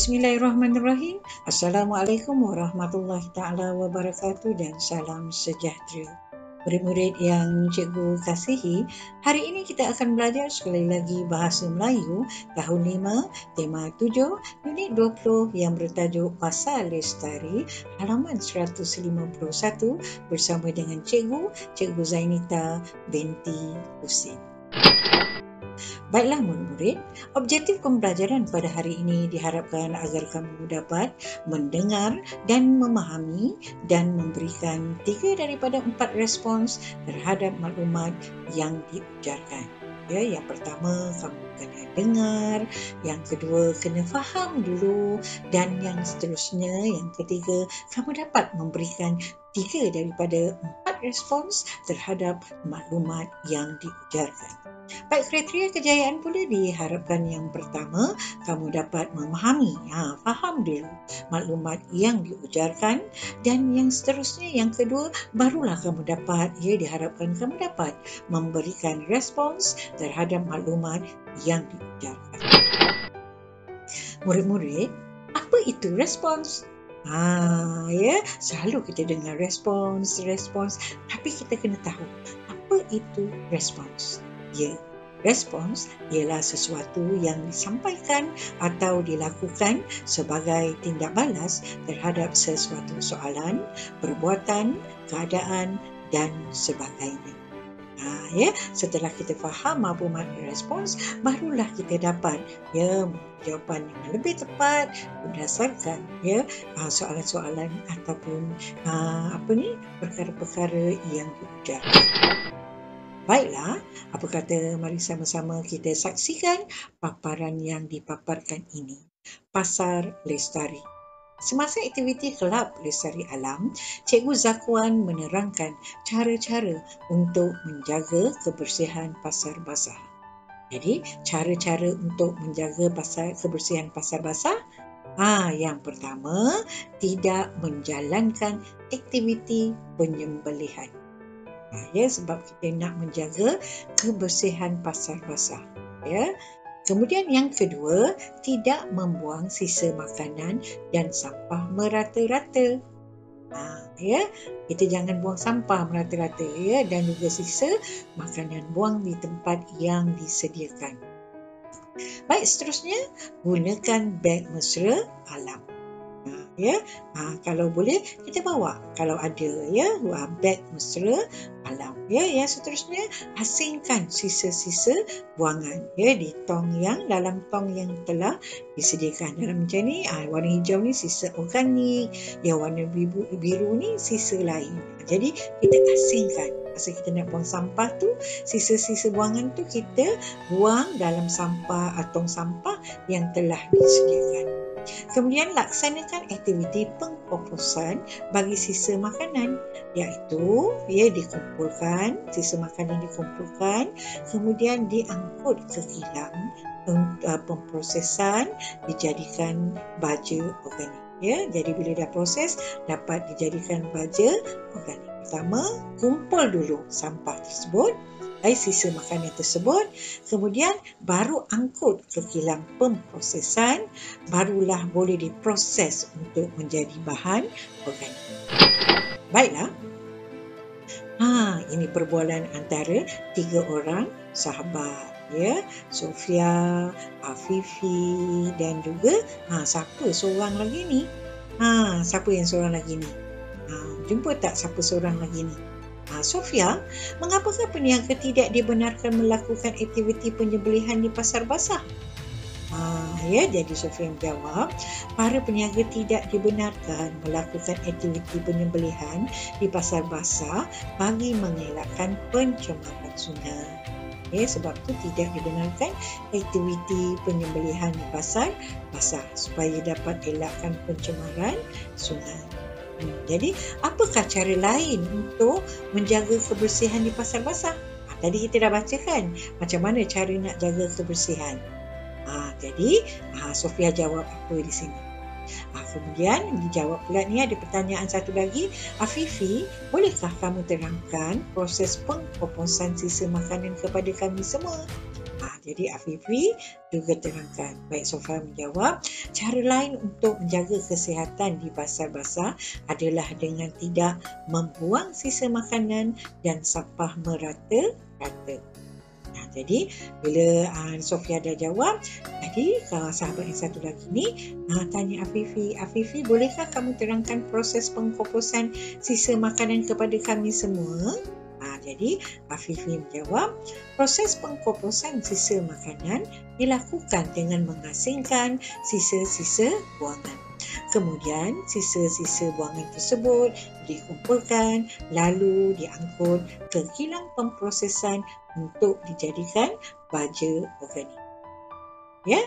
Bismillahirrahmanirrahim. Assalamualaikum warahmatullahi taala wabarakatuh dan salam sejahtera. Murid-murid yang cikgu kasihi, hari ini kita akan belajar sekali lagi Bahasa Melayu tahun 5, tema 7, unit 20 yang bertajuk Pasar Lestari, halaman 151 bersama dengan Cikgu Zainita binti Husin. Baiklah murid-murid, objektif pembelajaran pada hari ini diharapkan agar kamu dapat mendengar dan memahami dan memberikan 3 daripada 4 respons terhadap maklumat yang diujarkan. Ya, yang pertama kamu kena dengar, yang kedua kena faham dulu, dan yang seterusnya, yang ketiga kamu dapat memberikan 3 daripada 4 respons terhadap maklumat yang diujarkan. Baik, kriteria kejayaan pula diharapkan yang pertama, kamu dapat memahami, faham dulu maklumat yang diujarkan, dan yang seterusnya, yang kedua, barulah kamu dapat, diharapkan kamu dapat memberikan respons terhadap maklumat yang diujarkan. Murid-murid, apa itu respons? Selalu kita dengar respons, tapi kita kena tahu apa itu respons. Respons ialah sesuatu yang disampaikan atau dilakukan sebagai tindak balas terhadap sesuatu soalan, perbuatan, keadaan dan sebagainya. Setelah kita faham apa makna respons, barulah kita dapat jawapan yang lebih tepat berdasarkan soalan-soalan ataupun perkara-perkara yang diujarkan. Baiklah, apa kata mari sama-sama kita saksikan paparan yang dipaparkan ini. Pasar Lestari. Semasa aktiviti Kelab Lestari Alam, Cikgu Zakwan menerangkan cara-cara untuk menjaga kebersihan pasar basah. Jadi, cara-cara untuk menjaga kebersihan pasar basah, yang pertama, tidak menjalankan aktiviti penyembelihan. Sebab kita nak menjaga kebersihan pasar basah. Kemudian yang kedua, tidak membuang sisa makanan dan sampah merata-rata. Kita jangan buang sampah merata-rata, dan juga sisa makanan buang di tempat yang disediakan. Baik, seterusnya, gunakan beg mesra alam. Kalau boleh kita bawa, kalau ada beg mesra alam. Yang seterusnya, asingkan sisa-sisa buangan di dalam tong yang telah disediakan. Dalam macam ni, warna hijau ni sisa organik, warna biru ni sisa lain. Jadi kita asingkan. Masa kita nak buang sampah tu, sisa-sisa buangan tu kita buang dalam tong sampah yang telah disediakan. Kemudian laksanakan aktiviti pengkoposan bagi sisa makanan, iaitu dikumpulkan, sisa makanan dikumpulkan, kemudian diangkut ke kilang pemprosesan, dijadikan baja organik. Jadi bila dah proses, dapat dijadikan baja organik. Pertama, kumpul dulu sampah tersebut, sisa makanan tersebut, kemudian baru angkut ke kilang pemprosesan, barulah boleh diproses untuk menjadi bahan organik. Baiklah, ini perbualan antara 3 orang sahabat, Sofia, Afifi dan juga siapa seorang lagi ni? Siapa yang seorang lagi ni? Jumpa tak siapa seorang lagi ni? Sofia, mengapakah peniaga tidak dibenarkan melakukan aktiviti penyembelihan di pasar basah? Jadi Sofia menjawab, para peniaga tidak dibenarkan melakukan aktiviti penyembelihan di pasar basah bagi mengelakkan pencemaran sungai. Sebab tu tidak dibenarkan aktiviti penyembelihan di pasar basah supaya dapat elakkan pencemaran sungai. Jadi, apakah cara lain untuk menjaga kebersihan di pasar basah? Tadi kita dah bacakan macam mana cara nak jaga kebersihan. Jadi, Sofia jawab apa di sini. Kemudian dijawab pula ni, ada pertanyaan satu lagi. Afifi, bolehkah kamu terangkan proses pengkoposan sisa makanan kepada kami semua? Jadi Afifi juga terangkan. Baik, Sofia menjawab, cara lain untuk menjaga kesihatan di basah-basah adalah dengan tidak membuang sisa makanan dan sampah merata-rata. Jadi bila Sofia dah jawab, tadi sahabat yang satu lagi ni tanya Afifi, bolehkah kamu terangkan proses pengkoposan sisa makanan kepada kami semua? Jadi Afifi menjawab, proses pengkoposan sisa makanan dilakukan dengan mengasingkan sisa-sisa buangan. Kemudian sisa-sisa buangan tersebut dikumpulkan lalu diangkut ke kilang pemprosesan untuk dijadikan baja organik. Ya.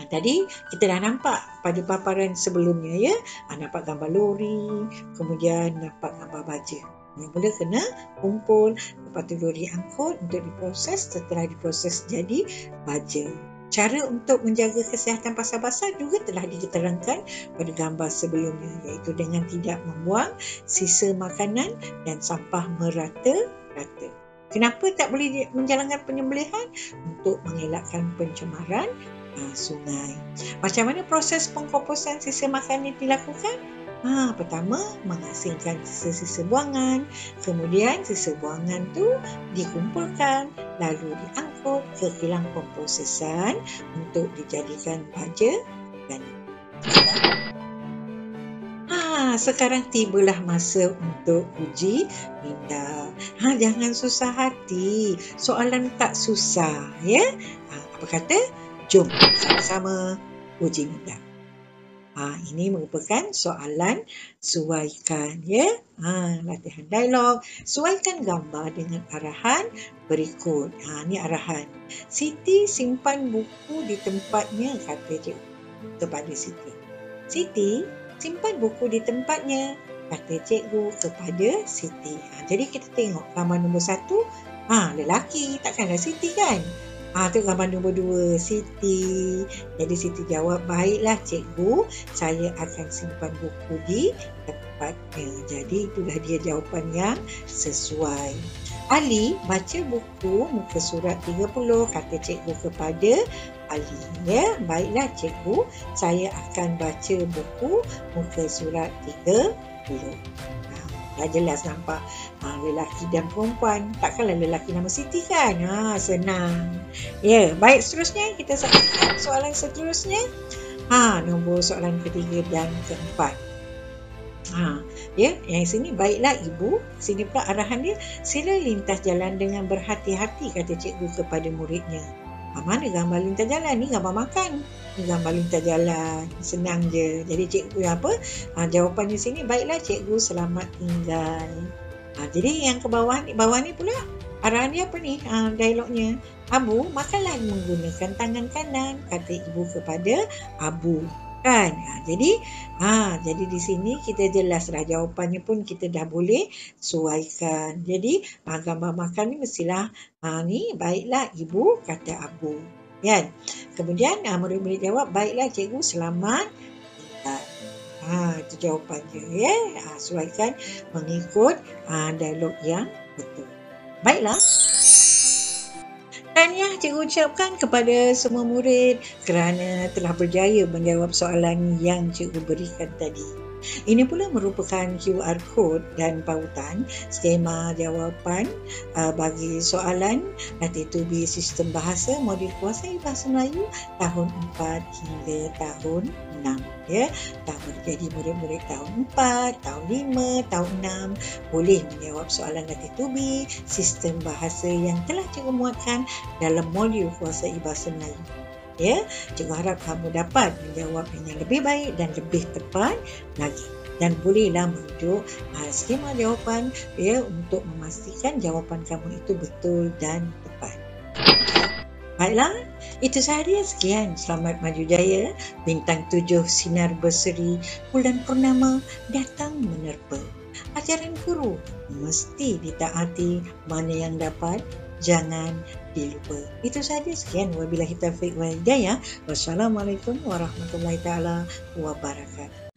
Tadi kita dah nampak pada paparan sebelumnya, ya. Nampak gambar lori, kemudian nampak gambar baja. Mula kena kumpul, lepas tu lori angkut untuk diproses, setelah diproses jadi baja. Cara untuk menjaga kesihatan basah-basah juga telah diterangkan pada gambar sebelumnya, iaitu dengan tidak membuang sisa makanan dan sampah merata-rata. Kenapa tak boleh menjalankan penyembelihan? Untuk mengelakkan pencemaran sungai. Macam mana proses pengkoposan sisa makanan dilakukan? Pertama, mengasingkan sisa-sisa buangan. Kemudian sisa buangan tu dikumpulkan lalu diangkut ke kilang pemprosesan untuk dijadikan baja organik. Sekarang tibalah masa untuk uji minda. Jangan susah hati. Soalan tak susah, ya. Apa kata? Jom sama-sama uji minda. Ini merupakan soalan suaikan, ya. Latihan dialog. Suaikan gambar dengan arahan berikut. Ini arahan. Siti simpan buku di tempatnya, kata cikgu kepada Siti. Siti simpan buku di tempatnya, kata cikgu kepada Siti. Jadi kita tengok gambar nombor 1, lelaki, takkanlah Siti kan? Tu gambar nombor 2, Siti. Jadi Siti jawab, baiklah cikgu, saya akan simpan buku di tempatnya. Jadi itulah dia jawapan yang sesuai. Ali baca buku muka surat 30, kata cikgu kepada Ali. Ya, baiklah cikgu, saya akan baca buku muka surat 30. Dah jelas nampak lelaki dan perempuan. Takkanlah lelaki nama Siti kan? Senang. Ya, baik, seterusnya kita saksikan soalan seterusnya. Nombor soalan ketiga dan keempat. Ya, yang sini, baiklah ibu. Sini pula arahan dia, sila lintas jalan dengan berhati-hati, kata cikgu kepada muridnya. Mana gambar lintas jalan? Ni gambar makan. Ni gambar lintas jalan. Senang je. Jadi cikgu apa? Jawapannya sini, baiklah cikgu, selamat tinggal. Jadi yang ke bawah ni pula arahan dia apa ni? Dialognya. Abu, makanlah menggunakan tangan kanan, kata ibu kepada Abu. Kan? Jadi di sini kita jelas dah jawapannya pun kita dah boleh suaikan. Jadi gambar makan ni mestilah ni, baiklah ibu, kata Abu. Kan? Kemudian murid-murid jawab, baiklah cikgu, selamat tinggal. Itu jawapannya, ya. Suaikan mengikut dialog yang betul. Baiklah. Tahniah cikgu ucapkan kepada semua murid kerana telah berjaya menjawab soalan yang cikgu berikan tadi. Ini pula merupakan QR code dan pautan skema jawapan bagi soalan Latih Tubi Sistem Bahasa Modul Kuasai Bahasa Melayu tahun 4 hingga tahun 6. Ya, jadi murid-murid tahun 4, tahun 5, tahun 6 boleh menjawab soalan Latih Tubi Sistem Bahasa yang telah cikgu muatkan dalam modul Kuasai Bahasa Melayu. Ya, cikgu harap kamu dapat menjawab dengan lebih baik dan lebih tepat lagi. Dan bolehlah merujuk skema jawapan, ya, untuk memastikan jawapan kamu itu betul dan tepat. Baiklah, itu sahaja. Sekian. Selamat maju jaya. Bintang 7 sinar berseri, bulan purnama datang menerpa. Ajaran guru mesti ditaati, mana yang dapat jangan dilupa. Itu sahaja. Sekian. Wabillahi taufiq wal hidayah. Wassalamualaikum warahmatullahi taala wabarakatuh.